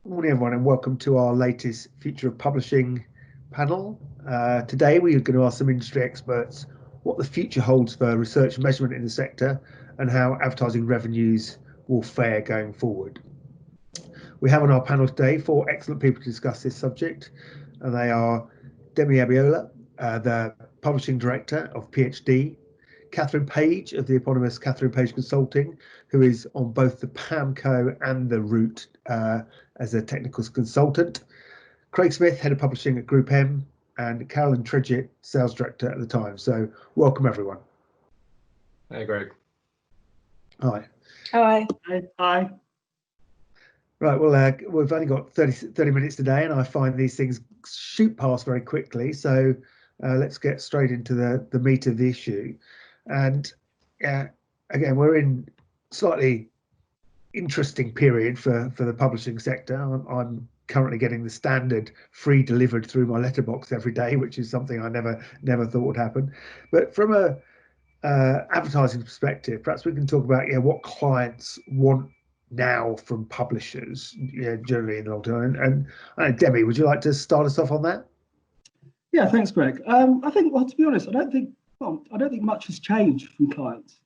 Morning, everyone, and welcome to our latest Future of Publishing panel. Today, we are going to ask some industry experts what the future holds for research and measurement in the sector and how advertising revenues will fare going forward. We have on our panel today four excellent people to discuss this subject, and they are Demi Abiola, the Publishing Director of PhD, Katherine Page of the eponymous Katherine Page Consulting, who is on both the PAMCO and the Route as a technical consultant, Craig Smith, Head of Publishing at GroupM, and Carolyn Tredget, Sales Director at the time. So welcome, everyone. Hey, Greg. Hi. Hi. Hi. Right, well, we've only got 30 minutes today, and I find these things shoot past very quickly. So let's get straight into the meat of the issue. And again, we're in slightly interesting period for the publishing sector. I'm currently getting the standard free delivered through my letterbox every day, which is something I never thought would happen. But from a advertising perspective, perhaps we can talk about what clients want now from publishers, generally in the long term. And Demi, would you like to start us off on that? Yeah, thanks, Greg. I think, well, to be honest, I don't think much has changed from clients.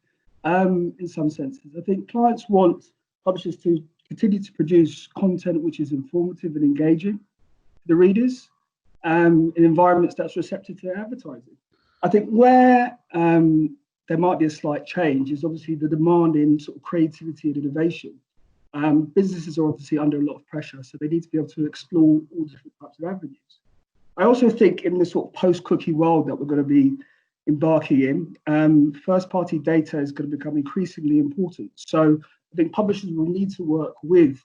In some senses, I think clients want publishers to continue to produce content which is informative and engaging for the readers, in environments that's receptive to their advertising. I think where there might be a slight change is obviously the demand in sort of creativity and innovation. Businesses are obviously under a lot of pressure, so they need to be able to explore all different types of avenues. I also think in the sort of post-cookie world that we're going to be embarking in, first-party data is going to become increasingly important. So I think publishers will need to work with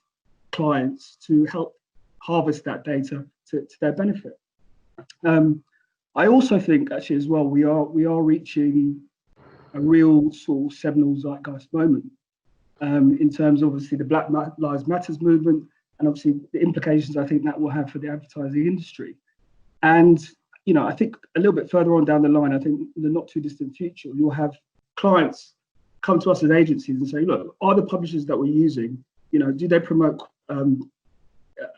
clients to help harvest that data to their benefit. I also think actually as well, we are reaching a real sort of seminal zeitgeist moment in terms of obviously the Black Lives Matters movement and obviously the implications I think that will have for the advertising industry. And I think a little bit further on down the line, I think in the not too distant future, you'll have clients come to us as agencies and say, look, are the publishers that we're using, do they promote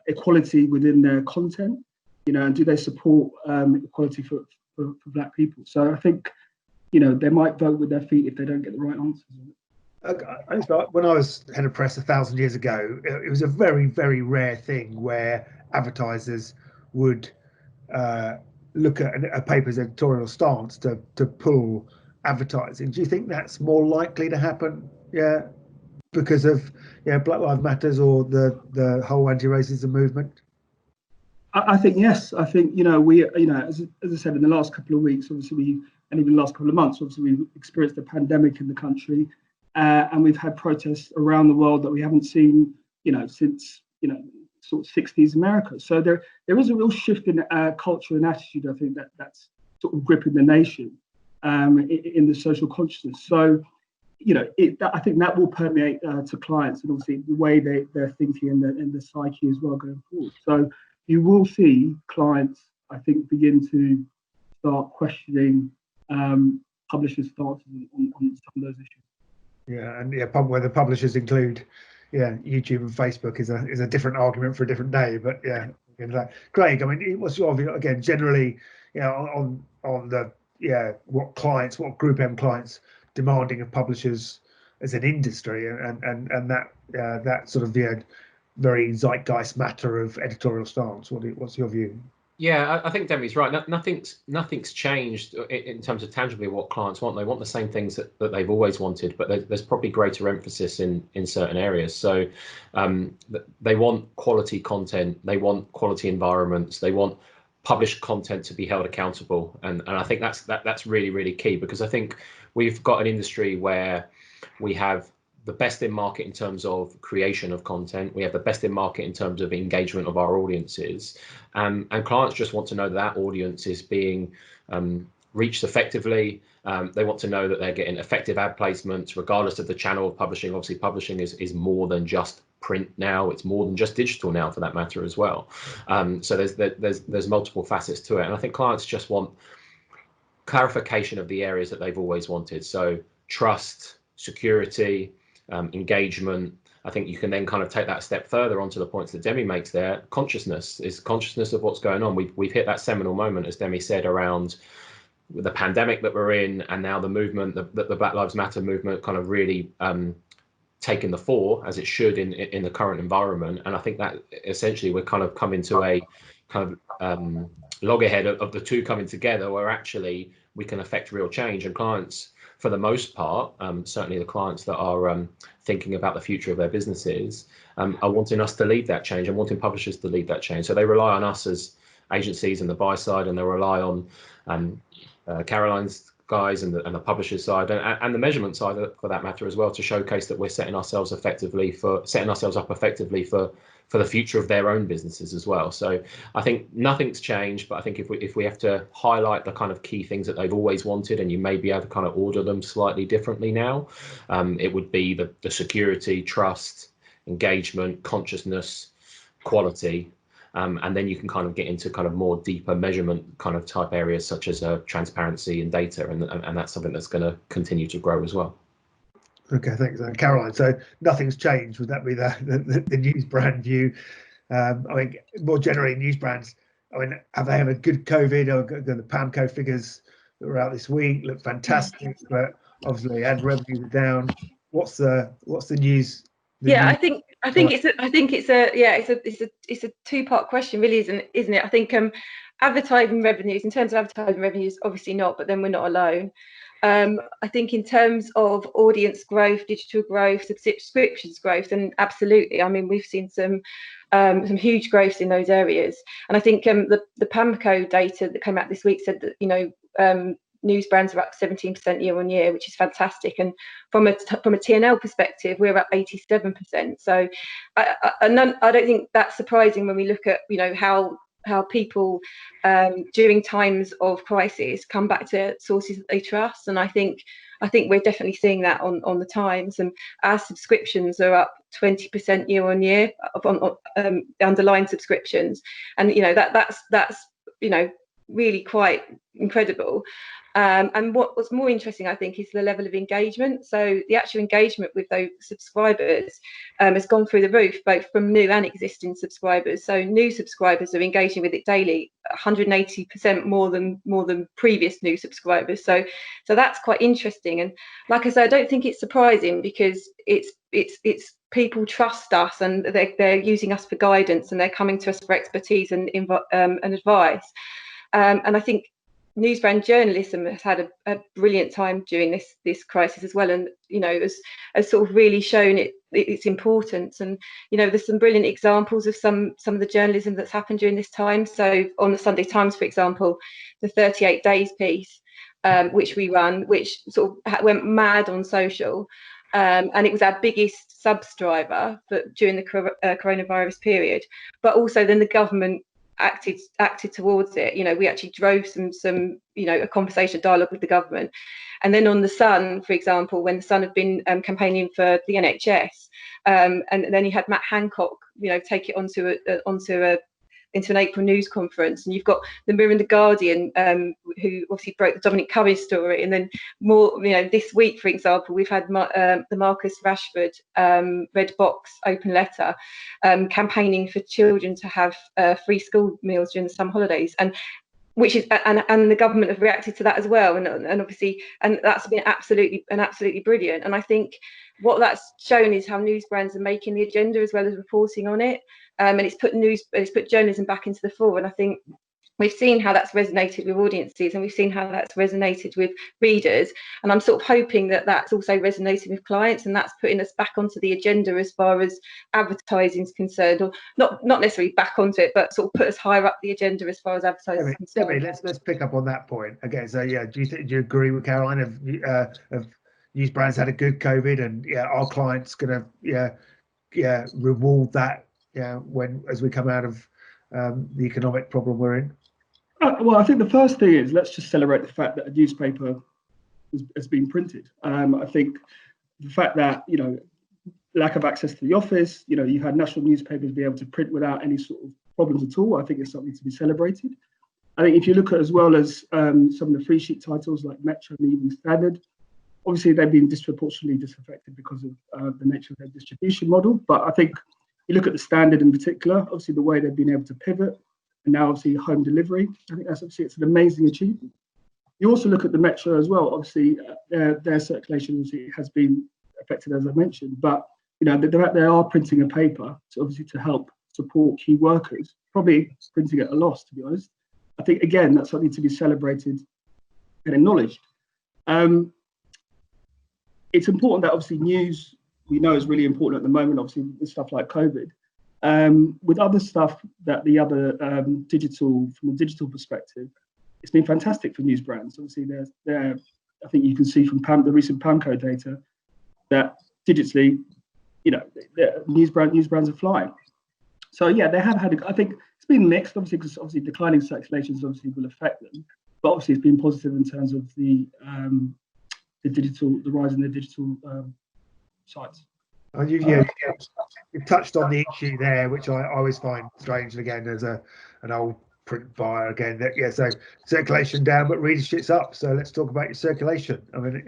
equality within their content, and do they support equality for Black people? So I think, they might vote with their feet if they don't get the right answers. When I was head of press 1,000 years ago, it was a very, very rare thing where advertisers would look at a paper's editorial stance to pull advertising. Do you think that's more likely to happen? Yeah, because of Black Lives Matters or the whole anti-racism movement? I think yes. I think we as I said in the last couple of weeks, obviously and even the last couple of months, obviously we've experienced a pandemic in the country, and we've had protests around the world that we haven't seen since sort of 60s America. So there is a real shift in culture and attitude. I think that's sort of gripping the nation in the social consciousness. So I think that will permeate to clients and obviously the way they're thinking and the psyche as well going forward. So you will see clients, I think, begin to start questioning publishers' stances on some of those issues. Yeah, and where the publishers include YouTube and Facebook is a different argument for a different day. But Craig, I mean, what's your view again generally? On the what GroupM clients demanding of publishers as an industry, and that sort of very zeitgeist matter of editorial stance. What's your view? Yeah, I think Demi's right. Nothing's changed in terms of tangibly what clients want. They want the same things that they've always wanted, but there's probably greater emphasis in certain areas. So they want quality content, they want quality environments, they want published content to be held accountable, and I think that's really, really key, because I think we've got an industry where we have the best in market in terms of creation of content. We have the best in market in terms of engagement of our audiences, and clients just want to know that audience is being reached effectively. They want to know that they're getting effective ad placements regardless of the channel of publishing. Obviously, publishing is more than just print now. It's more than just digital now, for that matter, as well. So there's multiple facets to it, and I think clients just want clarification of the areas that they've always wanted. So trust, security, engagement, I think you can then kind of take that a step further onto the points that Demi makes there. Consciousness of what's going on. We've hit that seminal moment, as Demi said, around the pandemic that we're in, and now the movement, the Black Lives Matter movement, kind of really taking the fore, as it should in the current environment. And I think that essentially we're kind of coming to a kind of loggerhead of the two coming together, where actually we can affect real change. And clients, for the most part, certainly the clients that are thinking about the future of their businesses, are wanting us to lead that change and wanting publishers to lead that change. So they rely on us as agencies and the buy side, and they rely on Caroline's guys and the publisher side and the measurement side, for that matter, as well, to showcase that we're setting ourselves up effectively for the future of their own businesses as well. So I think nothing's changed, but I think if we have to highlight the kind of key things that they've always wanted, and you may be able to kind of order them slightly differently now, it would be the security, trust, engagement, consciousness, quality. And then you can kind of get into kind of more deeper measurement kind of type areas, such as transparency and data, and that's something that's going to continue to grow as well. Okay, thanks, Caroline. So nothing's changed. Would that be the Newsbrand view? I mean, more generally, Newsbrands, I mean, have they had a good COVID? Or the PAMCO figures that were out this week look fantastic, but obviously ad revenues are down. What's the news? I think it's a two-part question, really, isn't it? I think advertising revenues, in terms of advertising revenues, obviously not, but then we're not alone. I think in terms of audience growth, digital growth, subscriptions growth, and absolutely, I mean, we've seen some huge growth in those areas. And I think the PAMCO data that came out this week said that Newsbrands are up 17% year on year, which is fantastic. And from a T&L perspective, we're up 87%. So I don't think that's surprising when we look at how people during times of crisis come back to sources that they trust. And I think we're definitely seeing that on the Times, and our subscriptions are up 20% year on year on underlying subscriptions, and that's really quite incredible. And what was more interesting, I think, is the level of engagement. So the actual engagement with those subscribers has gone through the roof, both from new and existing subscribers. So new subscribers are engaging with it daily, 180% more than previous new subscribers. So that's quite interesting. And like I said, I don't think it's surprising, because it's people trust us, and they're using us for guidance, and they're coming to us for expertise and advice. And I think Newsbrand journalism has had a brilliant time during this crisis as well, and has sort of really shown its importance. And there's some brilliant examples of some of the journalism that's happened during this time. So on the Sunday Times, for example, the 38 Days piece, which we run, which sort of went mad on social, and it was our biggest subscriber during the coronavirus period. But also then the government acted towards it. We actually drove some a conversation, dialogue with the government. And then on the Sun, for example, when the Sun had been campaigning for the NHS, and then you had Matt Hancock take it into an April news conference, and you've got the Mirror and the Guardian, who obviously broke the Dominic Cummings story. And then more, this week, for example, we've had the Marcus Rashford Red Box open letter, campaigning for children to have free school meals during the summer holidays, and the government have reacted to that as well, and obviously, and that's been absolutely brilliant. And I think what that's shown is how Newsbrands are making the agenda as well as reporting on it, and it's put journalism back into the fore. And I think we've seen how that's resonated with audiences, and we've seen how that's resonated with readers. And I'm sort of hoping that that's also resonating with clients, and that's putting us back onto the agenda as far as advertising is concerned, or not necessarily back onto it, but sort of put us higher up the agenda as far as advertising is concerned. Demi, let's pick up on that point again. So do you agree with Caroline? Have Newsbrands had a good COVID, and our clients gonna reward that as we come out of the economic problem we're in? Well, I think the first thing is, let's just celebrate the fact that a newspaper has been printed. I think the fact that lack of access to the office, you had national newspapers be able to print without any sort of problems at all, I think it's something to be celebrated. I think if you look at, as well as some of the free sheet titles like Metro and Evening Standard, obviously they've been disproportionately disaffected because of the nature of their distribution model. But I think you look at the Standard in particular, obviously the way they've been able to pivot, and now obviously home delivery. I think that's obviously, it's an amazing achievement. You also look at the Metro as well. Obviously, their circulation obviously has been affected, as I mentioned. But they are printing a paper, so obviously to help support key workers. Probably printing at a loss, to be honest. I think again that's something to be celebrated and acknowledged. It's important that obviously news we know is really important at the moment. Obviously, with stuff like COVID. With other stuff that the other digital, from a digital perspective, it's been fantastic for Newsbrands. Obviously, I think you can see from the recent PAMCO data that digitally, Newsbrands are flying. So yeah, they have had. I think it's been mixed, obviously, because obviously declining circulations obviously will affect them, but obviously it's been positive in terms of the rise in the digital sites. You've touched on the issue there, which I always find strange. And again, as an old print buyer, again, so circulation down, but readership's up. So let's talk about your circulation. I mean,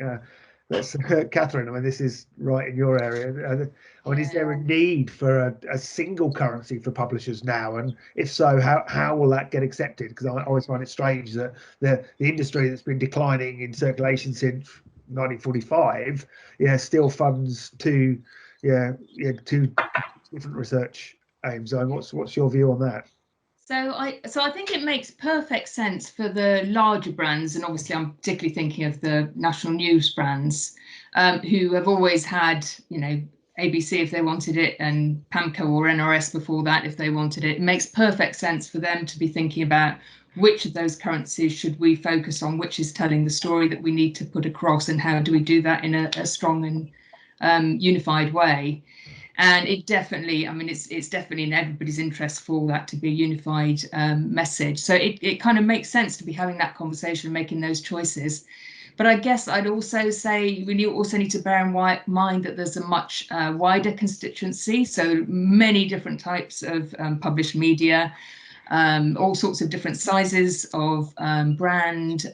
Katherine. I mean, this is right in your area. I mean, is there a need for a single currency for publishers now? And if so, how will that get accepted? Because I always find it strange that the industry that's been declining in circulation since 1945, still funds two different research aims. So what's your view on that? So I think it makes perfect sense for the larger brands, and obviously I'm particularly thinking of the national news brands, who have always had, ABC if they wanted it, and PAMCO or NRS before that if they wanted it. It makes perfect sense for them to be thinking about which of those currencies should we focus on, which is telling the story that we need to put across, and how do we do that in a strong and unified way. And it definitely, it's definitely in everybody's interest for that to be a unified message. So it kind of makes sense to be having that conversation, making those choices. But I guess I'd also say we also need to bear in mind that there's a much wider constituency. So many different types of published media, all sorts of different sizes of brand,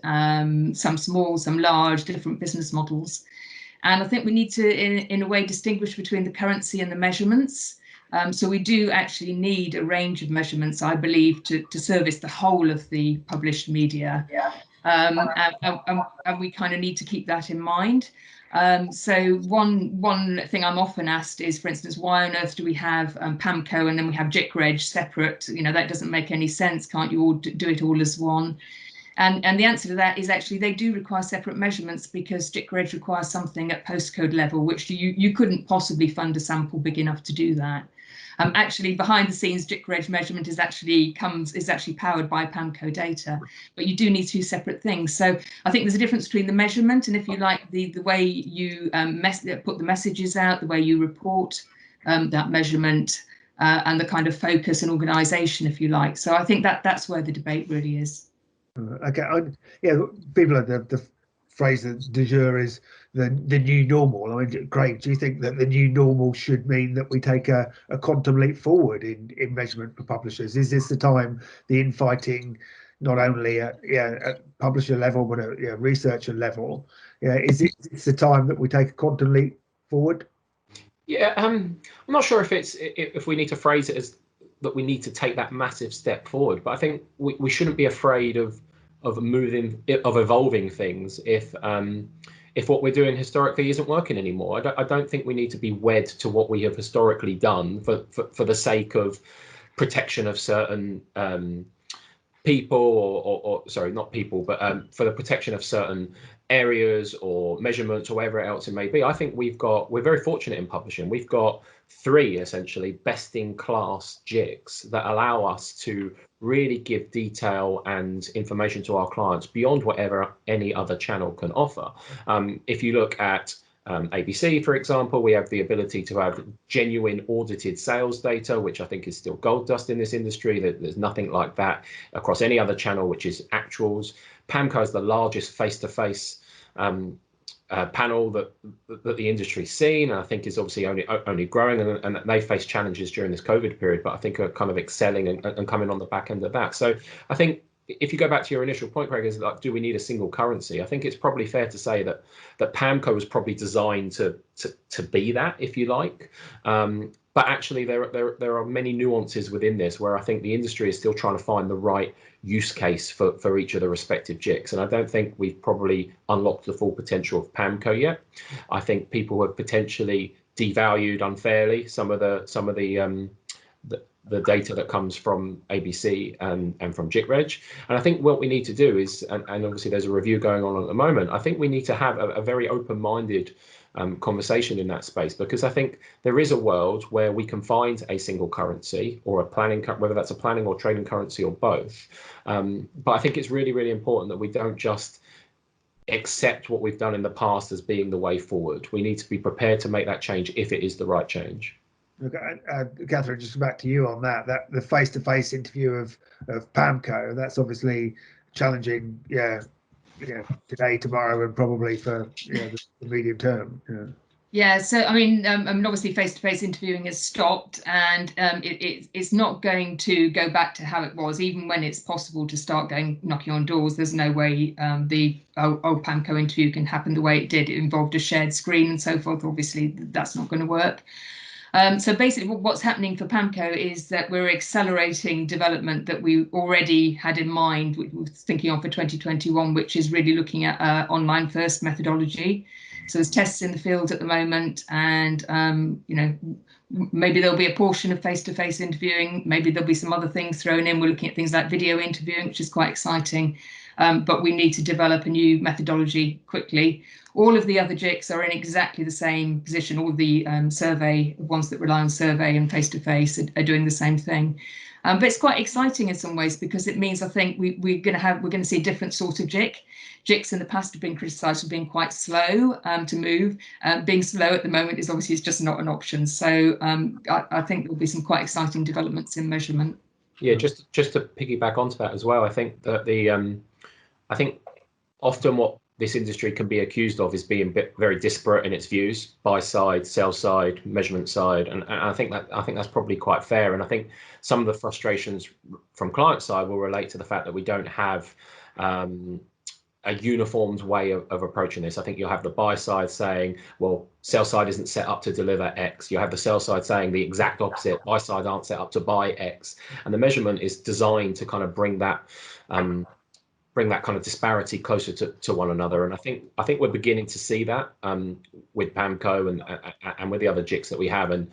some small, some large, different business models. And I think we need to, in a way, distinguish between the currency and the measurements. So we do actually need a range of measurements, I believe, to service the whole of the published media. And we kind of need to keep that in mind. So one thing I'm often asked is, for instance, why on earth do we have PAMCO and then we have GREG separate? That doesn't make any sense. Can't you all do it all as one? And the answer to that is actually they do require separate measurements, because GREG requires something at postcode level, which you couldn't possibly fund a sample big enough to do that. Actually, behind the scenes, GREG measurement is actually powered by PAMCO data, but you do need two separate things. So I think there's a difference between the measurement and, if you like, the way you put the messages out, the way you report that measurement, and the kind of focus and organisation, if you like. So I think that's where the debate really is. Okay, people are the phrase du jour is the new normal. I mean, Craig, do you think that the new normal should mean that we take a quantum leap forward in measurement for publishers? Is this the time, the infighting, not only at publisher level but at researcher level? Is it the time that we take a quantum leap forward? I'm not sure if we need to phrase it as that we need to take that massive step forward, but I think we shouldn't be afraid of evolving things if what we're doing historically isn't working anymore. I don't think we need to be wed to what we have historically done for the sake of protection of certain people, or sorry, not people, but for the protection of certain areas or measurements or whatever else it may be. I think we're very fortunate in publishing. We've got 3 essentially best in class jigs that allow us to really give detail and information to our clients beyond whatever any other channel can offer. If you look at ABC, for example, we have the ability to have genuine audited sales data, which I think is still gold dust in this industry. There's nothing like that across any other channel, which is actuals. PAMCO is the largest face-to-face panel that the industry's seen, and I think is obviously only growing, and they face challenges during this COVID period, but I think are kind of excelling and coming on the back end of that. So I think if you go back to your initial point, Craig, is like, do we need a single currency? I think it's probably fair to say that PAMCO was probably designed to be that, if you like. But actually, there are many nuances within this where I think the industry is still trying to find the right use case for each of the respective JICs. And I don't think we've probably unlocked the full potential of PAMCO yet. I think people have potentially devalued unfairly some of the data that comes from ABC and from JIC-Reg. And I think what we need to do is, and obviously there's a review going on at the moment, I think we need to have a very open-minded conversation in that space, because I think there is a world where we can find a single currency or a planning, whether that's a planning or trading currency or both. But I think it's really, really important that we don't just accept what we've done in the past as being the way forward. We need to be prepared to make that change if it is the right change. Okay, Katherine, just back to you on that the face-to-face interview of PAMCO, that's obviously challenging, today, tomorrow, and probably for the medium term. Yeah, so I mean, obviously face-to-face interviewing has stopped, and it's not going to go back to how it was. Even when it's possible to start knocking on doors, there's no way the old PAMCO interview can happen the way it did. It involved a shared screen and so forth. Obviously, that's not going to work. So basically what's happening for PAMCO is that we're accelerating development that we already had in mind, we were thinking of for 2021, which is really looking at online first methodology. So there's tests in the field at the moment, and maybe there'll be a portion of face-to-face interviewing, maybe there'll be some other things thrown in. We're looking at things like video interviewing, which is quite exciting. But we need to develop a new methodology quickly. All of the other JICs are in exactly the same position. All the survey ones that rely on survey and face-to-face are doing the same thing. But it's quite exciting in some ways, because it means I think we're going to see a different sort of JIC. JICs in the past have been criticised for being quite slow to move. Being slow at the moment is obviously just not an option. So I think there'll be some quite exciting developments in measurement. Yeah, just to piggyback onto that as well, I think that I think often what this industry can be accused of is being very disparate in its views, buy side, sell side, measurement side, and I think that's probably quite fair. And I think some of the frustrations from client side will relate to the fact that we don't have a uniformed way of approaching this. I think you'll have the buy side saying, well, sell side isn't set up to deliver X. You have the sell side saying the exact opposite, buy side aren't set up to buy X. And the measurement is designed to kind of bring that kind of disparity closer to one another. And I think we're beginning to see that with PAMCO and with the other JICs that we have. And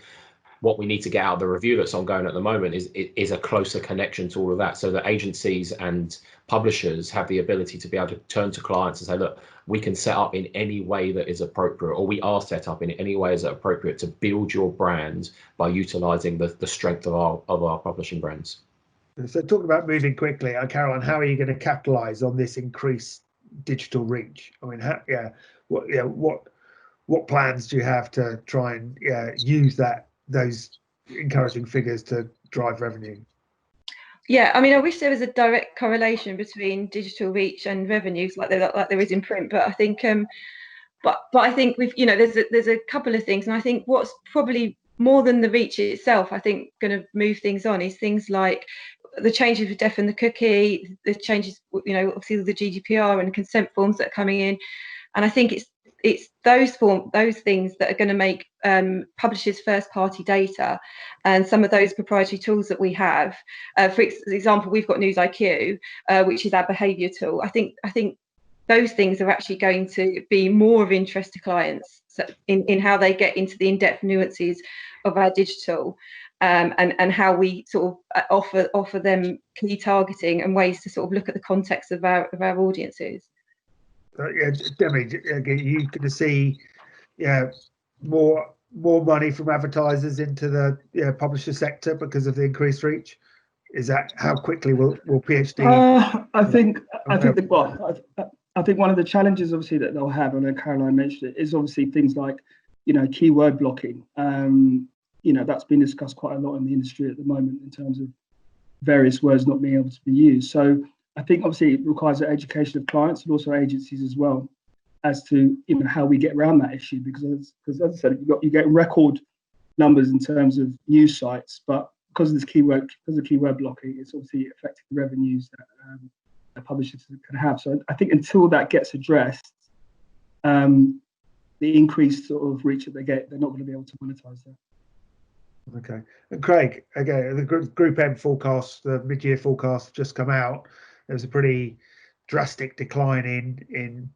what we need to get out of the review that's ongoing at the moment is a closer connection to all of that, so that agencies and publishers have the ability to be able to turn to clients and say, look, we can set up in any way that is appropriate, or we are set up in any way that is appropriate to build your brand by utilising the strength of our publishing brands. So talking about moving quickly, Caroline, how are you going to capitalise on this increased digital reach? I mean, what plans do you have to try and use those encouraging figures to drive revenue? Yeah, I mean, I wish there was a direct correlation between digital reach and revenues like there is in print, but I think but I think there's a couple of things, and I think what's probably more than the reach itself, I think, going to move things on is things like the changes with deafen the cookie, the changes, obviously the GDPR and consent forms that are coming in, and I think it's those things that are going to make publishers first-party data and some of those proprietary tools that we have. For example, we've got News IQ, which is our behaviour tool. I think those things are actually going to be more of interest to clients, so in how they get into the in-depth nuances of our digital, and how we sort of offer them key targeting and ways to sort of look at the context of our audiences. Demi, you going to see more money from advertisers into the publisher sector because of the increased reach? Is that how quickly will PhD? I think one of the challenges obviously that they'll have, and Caroline mentioned it, is obviously things like keyword blocking. That's been discussed quite a lot in the industry at the moment in terms of various words not being able to be used. So I think obviously it requires an education of clients and also agencies as well as to how we get around that issue, because as I said, you get record numbers in terms of news sites, but because of keyword blocking, it's obviously affecting the revenues that publishers can have. So I think until that gets addressed, the increased sort of reach that they get, they're not going to be able to monetize that. Okay. And Craig, again, the GroupM forecast, the mid-year forecast just come out. There was a pretty drastic decline in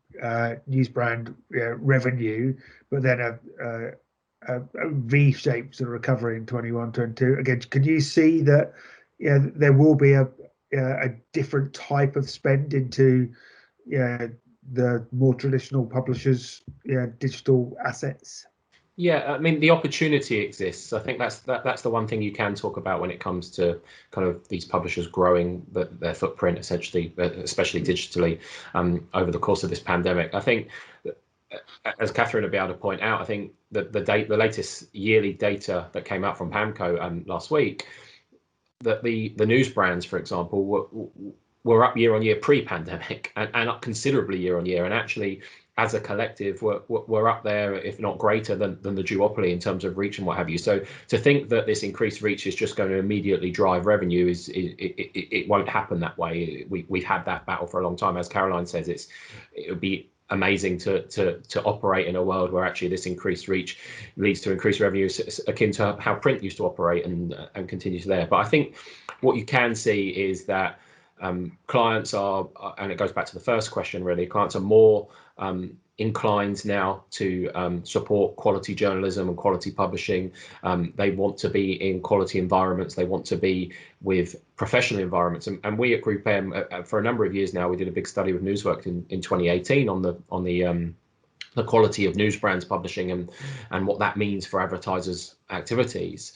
Newsbrand revenue, but then a V-shaped sort of recovery in 21, 22. Again, can you see that there will be a different type of spend into the more traditional publishers, digital assets? Yeah, I mean, the opportunity exists. I think that's the one thing you can talk about when it comes to kind of these publishers growing their footprint, essentially, especially digitally, over the course of this pandemic. I think, as Katherine will be able to point out, I think the latest yearly data that came out from PAMCO last week, that the Newsbrands, for example, were up year on year pre-pandemic and up considerably year on year, and actually, as a collective, we're up there, if not greater than the duopoly in terms of reach and what have you. So to think that this increased reach is just going to immediately drive revenue it won't happen that way. We've had that battle for a long time. As Caroline says, it would be amazing to operate in a world where actually this increased reach leads to increased revenue, akin to how print used to operate and continues there. But I think what you can see is that clients are, and it goes back to the first question really, clients are more inclined now to support quality journalism and quality publishing. They want to be in quality environments. They want to be with professional environments. And we at GroupM, for a number of years now, we did a big study with Newsworks in 2018 on the quality of Newsbrands publishing and what that means for advertisers' activities.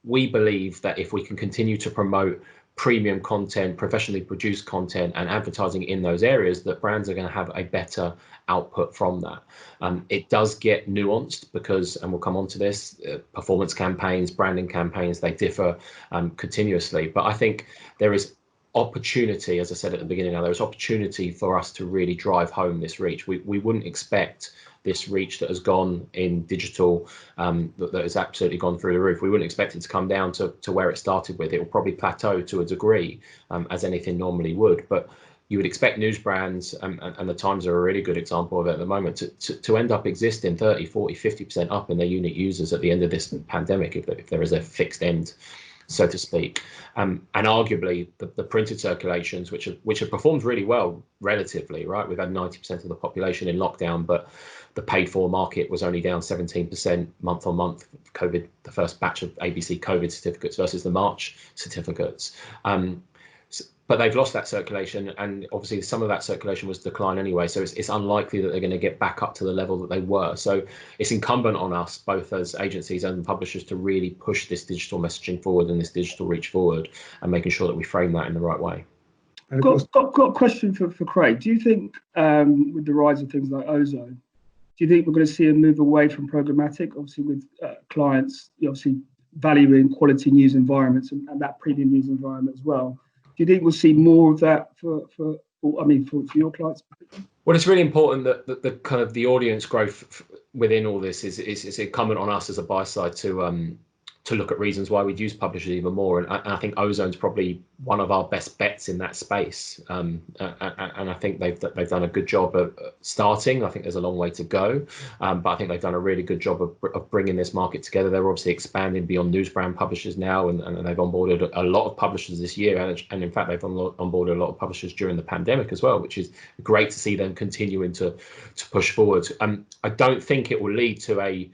We believe that if we can continue to promote premium content, professionally produced content, and advertising in those areas, that brands are going to have a better output from that. It does get nuanced because, and we'll come on to this, performance campaigns, branding campaigns, they differ continuously. But I think there is opportunity, as I said at the beginning, there is opportunity for us to really drive home this reach. We wouldn't expect this reach that has gone in digital, that has absolutely gone through the roof. We wouldn't expect it to come down to where it started with. It will probably plateau to a degree, as anything normally would. But you would expect Newsbrands, and the Times are a really good example of it at the moment, to end up existing 30, 40, 50% up in their unique users at the end of this pandemic, if there is a fixed end, so to speak. And arguably the printed circulations, which have performed really well relatively, right? We've had 90% of the population in lockdown, but the paid for market was only down 17% month on month. COVID, the first batch of ABC COVID certificates versus the March certificates. But they've lost that circulation, and obviously some of that circulation was decline anyway. So it's unlikely that they're going to get back up to the level that they were. So it's incumbent on us, both as agencies and publishers, to really push this digital messaging forward and this digital reach forward, and making sure that we frame that in the right way. Got a question for Craig. Do you think with the rise of things like Ozone, do you think we're going to see a move away from programmatic, obviously with clients obviously valuing quality news environments and that premium news environment as well? Do you think we'll see more of that for your clients? Well, it's really important that the kind of the audience growth within all this is incumbent on us as a buy side to look at reasons why we'd use publishers even more. And I think Ozone's probably one of our best bets in that space. And I think they've done a good job of starting. I think there's a long way to go, but I think they've done a really good job of bringing this market together. They're obviously expanding beyond Newsbrand publishers now, and they've onboarded a lot of publishers this year. And in fact, they've onboarded a lot of publishers during the pandemic as well, which is great to see them continuing to push forward. I don't think it will lead to a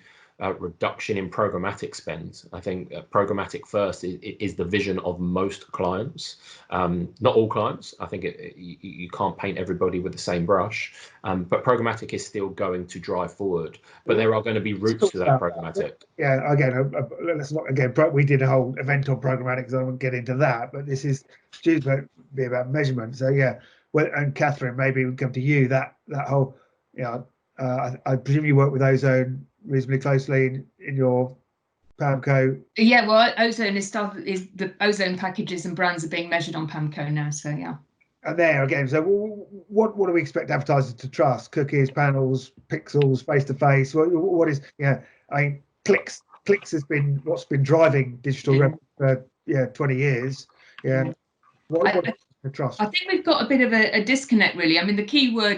reduction in programmatic spend. I think programmatic first is the vision of most clients, not all clients. I think you can't paint everybody with the same brush, but programmatic is still going to drive forward. But there are going to be routes to that programmatic. Yeah, again, let's not again. We did a whole event on programmatic, so I won't get into that. But this is due to be about measurement. So yeah, well, and Katherine, maybe we come to you. That whole, I presume you work with Ozone reasonably closely in your PAMCO. Yeah, well, Ozone is the Ozone packages and brands are being measured on PAMCO now, so yeah. And there again, so what do we expect advertisers to trust? Cookies, panels, pixels, face to face. What is I mean, clicks has been what's been driving digital revenue for 20 years. Yeah. The trust. I think we've got a bit of a disconnect, really. I mean, the key word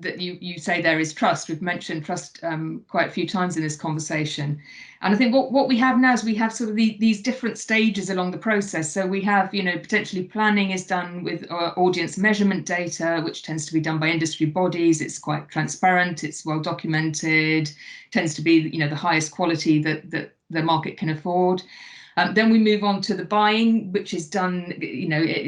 that you say there is trust. We've mentioned trust quite a few times in this conversation. And I think what we have now is we have sort of these different stages along the process. So we have, potentially planning is done with audience measurement data, which tends to be done by industry bodies. It's quite transparent. It's well documented, tends to be, the highest quality that the market can afford. Then we move on to the buying, which is done,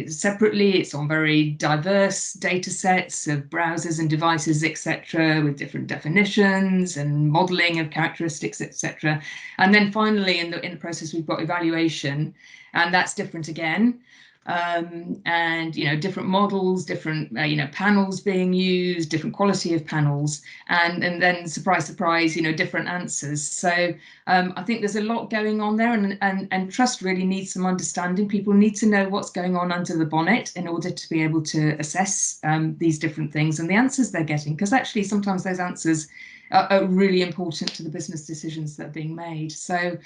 separately. It's on very diverse data sets of browsers and devices, etc., with different definitions and modeling of characteristics, etc. And then finally, in the process, we've got evaluation, and that's different again. And different models, different panels being used, different quality of panels, and then surprise different answers. So I think there's a lot going on there, and trust really needs some understanding. People need to know what's going on under the bonnet in order to be able to assess these different things and the answers they're getting, because actually sometimes those answers are really important to the business decisions that are being made. So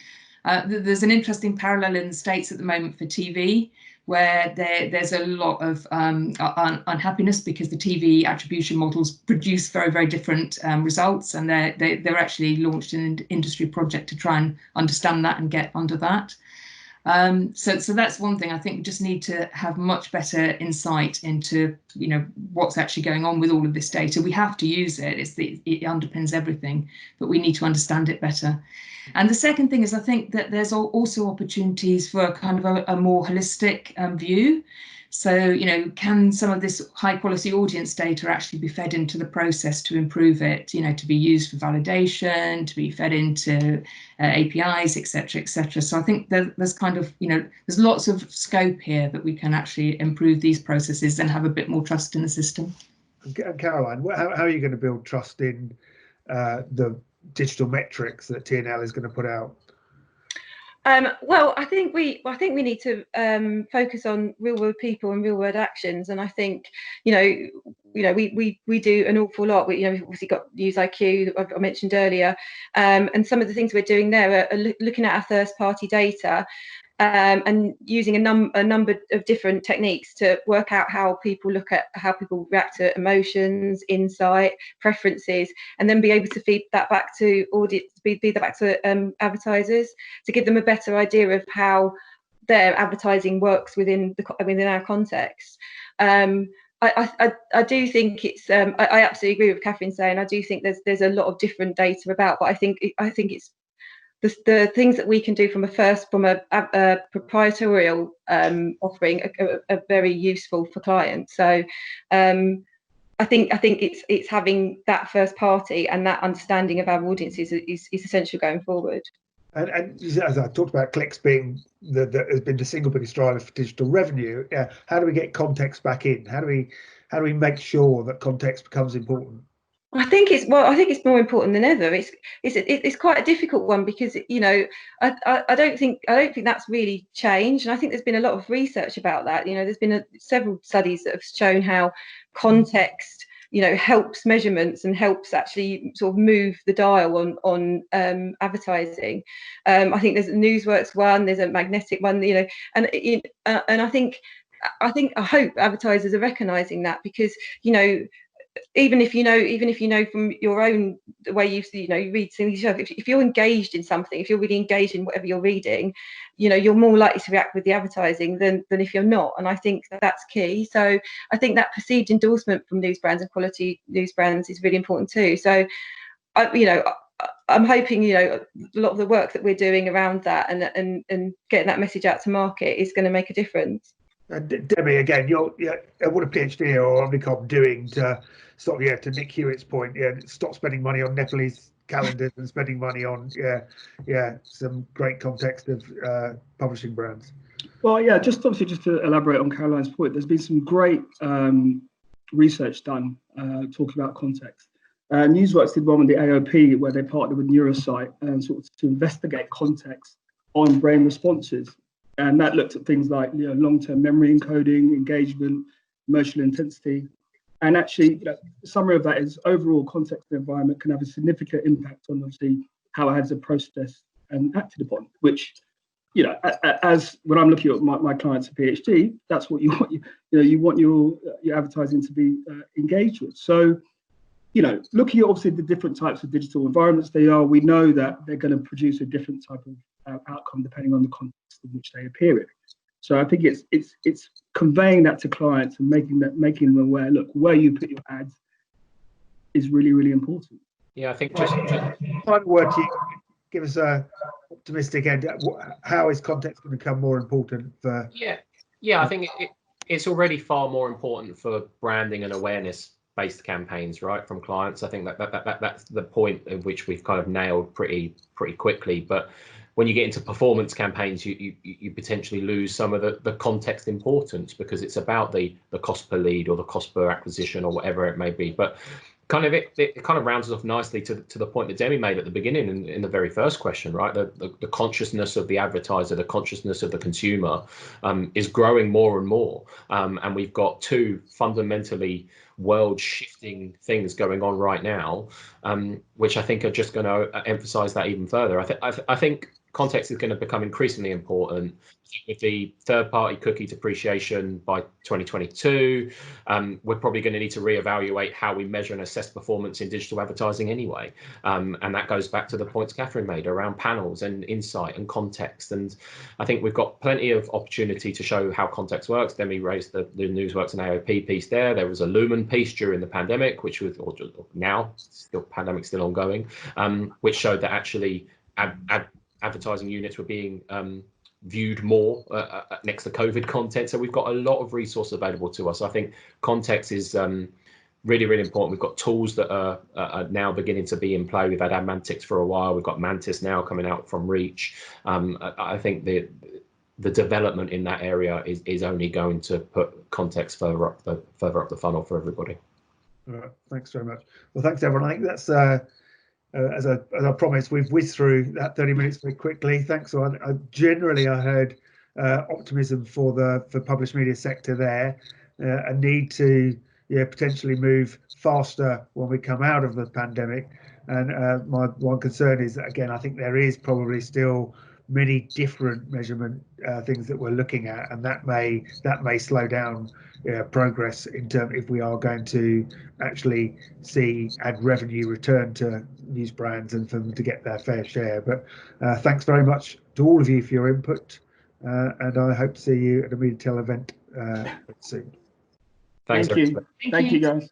there's an interesting parallel in the States at the moment for TV, where there's a lot of unhappiness because the TV attribution models produce very, very different results, and they're actually launched an industry project to try and understand that and get under that. So that's one thing. I think we just need to have much better insight into what's actually going on with all of this data. We have to use it. It underpins everything, but we need to understand it better. And the second thing is, I think that there's also opportunities for kind of a more holistic view. So, can some of this high quality audience data actually be fed into the process to improve it, to be used for validation, to be fed into APIs, etc., etc. So I think there's kind of, there's lots of scope here that we can actually improve these processes and have a bit more trust in the system. And Caroline, how are you going to build trust in the digital metrics that TNL is going to put out? Well, I think we need to focus on real world people and real world actions, and I think we do an awful lot. We've obviously got News IQ that I mentioned earlier, and some of the things we're doing there are looking at our first party data. And using a number of different techniques to work out how people react to emotions, insight, preferences, and then be able to feed that back to audience, feed that back to advertisers, to give them a better idea of how their advertising works within our context. I do think it's. I absolutely agree with Katherine saying. I do think there's a lot of different data about, but I think it's. The things that we can do from a proprietorial offering are very useful for clients. So I think it's having that first party and that understanding of our audiences is essential going forward. And as I talked about, clicks being has been the single biggest driver for digital revenue. How do we get context back in? How do we make sure that context becomes important? I think it's more important than ever. It's quite a difficult one because I don't think that's really changed, and I think there's been a lot of research about that. There's been several studies that have shown how context helps measurements and helps actually sort of move the dial on advertising. I think there's a Newsworks one, there's a magnetic one, and I hope advertisers are recognizing that, because even if you know from your own way you read things yourself, if you're engaged in something, if you're really engaged in whatever you're reading, you're more likely to react with the advertising than if you're not. And I think that's key. So I think that perceived endorsement from Newsbrands and quality Newsbrands is really important too. So I'm hoping a lot of the work that we're doing around that and getting that message out to market is going to make a difference. Demi, again, what a PhD or Omnicom doing to sort of to Nick Hewitt's point, stop spending money on Nepalese calendars and spending money on some great context of publishing brands. Well, just to elaborate on Caroline's point, there's been some great research done talking about context. Newsworks did one with the AOP where they partnered with Neurosite and sort of to investigate context on brain responses. And that looked at things like long-term memory encoding, engagement, emotional intensity. And actually, the summary of that is overall context and environment can have a significant impact on obviously how ads are processed and acted upon, which you know, as when I'm looking at my clients at PhD, that's what you want. You want your advertising to be engaged with. So, you know, looking at obviously the different types of digital environments they are, we know that they're going to produce a different type of outcome depending on the context in which they appear in. So I think it's conveying that to clients and making them aware. Look, where you put your ads is really, really important. Yeah, I think just final word to you. Give us a optimistic end. How is context going to become more important for? Yeah, I think it's already far more important for branding and awareness-based campaigns, right, from clients. I think that's the point at which we've kind of nailed pretty quickly. But when you get into performance campaigns, you potentially lose some of the context importance, because it's about the cost per lead or the cost per acquisition or whatever it may be. But it kind of rounds us off nicely to the point that Demi made at the beginning in the very first question, right? The consciousness of the advertiser, the consciousness of the consumer is growing more and more. And we've got two fundamentally world-shifting things going on right now, which I think are just going to emphasize that even further. I think context is going to become increasingly important with the third-party cookie depreciation by 2022. We're probably going to need to reevaluate how we measure and assess performance in digital advertising anyway. And that goes back to the points Katherine made around panels and insight and context. And I think we've got plenty of opportunity to show how context works. Demi raised the Newsworks and AOP piece there. There was a Lumen piece during the pandemic, which was, or now, still pandemic's still ongoing, which showed that actually advertising units were being viewed more next to COVID content. So we've got a lot of resources available to us. I think context is really, really important. We've got tools that are now beginning to be in play. We've had Admantics for a while. We've got Mantis now coming out from Reach. I think the development in that area is only going to put context further up the funnel for everybody. All right, thanks very much. Well, thanks everyone. I think that's as I promised, we've whizzed through that 30 minutes very quickly. Thanks. So I heard optimism for the published media sector there, a need to potentially move faster when we come out of the pandemic. And my one concern is that, again, I think there is probably still many different measurement things that we're looking at, and that may slow down progress in terms if we are going to actually see ad revenue return to Newsbrands and for them to get their fair share. But thanks very much to all of you for your input, and I hope to see you at a Mediatel event soon. Thanks. Thank you, guys.